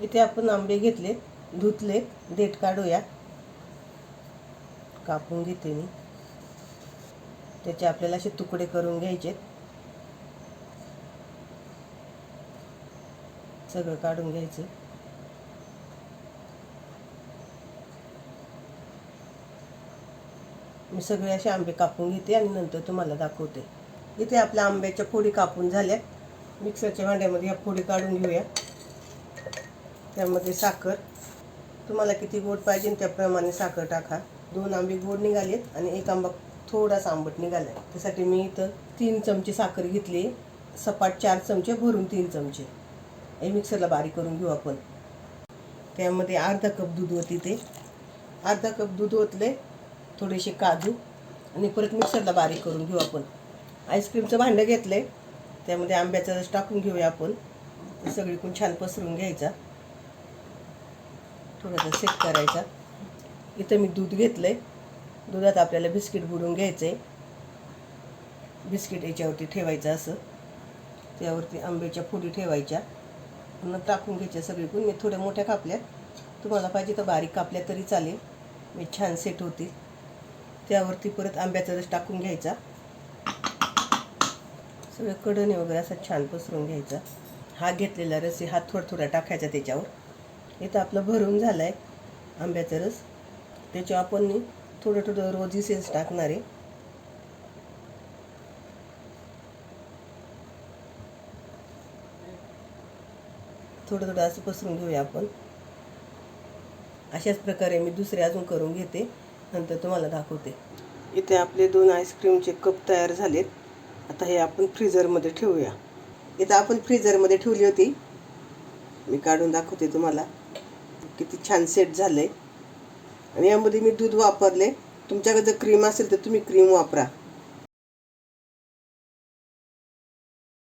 इथे आपण आंबे घेतले, धुतले, देठ काढूया. कापून घेते मी. त्याचे आपल्याला असे तुकडे करून घ्यायचे. सगळं काढून घ्यायचं. मी सगळे असे आंबे कापून घेते आणि नंतर तुम्हाला दाखवते. इथे आपल्या आंब्याच्या फोडी कापून झाल्या. मिक्सरच्या भांड्यामध्ये ह्या फोडी काढून घेऊया. त्यामध्ये साखर, तुम्हाला किती गोड पाहिजे त्याप्रमाणे साखर टाका. 2 आंबे गोड निघालेत आणि 1 आंबा थोडासा आंबट निघाला आहे. त्यासाठी मी इथं 3 चमचे साखर घेतली. सपाट 4 चमचे, भरून 3 चमचे. हे मिक्सरला बारीक करून घेऊ आपण. त्यामध्ये अर्धा कप दूध ओतते. ते अर्धा कप दूध ओतले, थोडेसे काजू आणि परत मिक्सरला बारीक करून घेऊ आपण. आईस्क्रीमचं भांडं घेतलं आहे, त्यामध्ये आंब्याचा रस टाकून घेऊया आपण. सगळीकडून छान पसरून घ्यायचा. थोडासा सेट करायचा. इथं मी दूध घेतलं आहे. दुधात आपल्याला बिस्किट बुडवून घ्यायचं आहे. बिस्किट याच्यावरती ठेवायचं असं. त्यावरती आंब्याच्या फोडी ठेवायच्या. पुन्हा टाकून घ्यायच्या सगळीकडून. मी थोड्या मोठ्या कापल्या, तुम्हाला पाहिजे तर बारीक कापल्या तरी चालेल. मी छान सेट होती. त्यावरती परत आंब्याचा रस टाकून घ्यायचा. सगळं कडणे वगैरे असं छान पसरून घ्यायचा. हा घेतलेला रस हा थोडा थोडा टाकायचा त्याच्यावर. इथं आपलं भरून झालं आहे आंब्याचा रस. त्याच्यावर आपण थोडं थोडं रोज इसेन्स टाकणार आहे. थोडं थोडं असं पसरून घेऊया आपण. अशाच प्रकारे मी दुसरे अजून करून घेते, नंतर तुम्हाला दाखवते. इथे आपले 2 आईस्क्रीमचे कप तयार झालेत. आता हे आपण फ्रीझरमध्ये ठेवूया. इथं आपण फ्रीझरमध्ये ठेवली होती. मी काढून दाखवते तुम्हाला. किती छान सेट झालं आहे. आणि यामध्ये मी दूध वापरले. तुमच्याकडे जर क्रीम असेल तर तुम्ही क्रीम वापरा.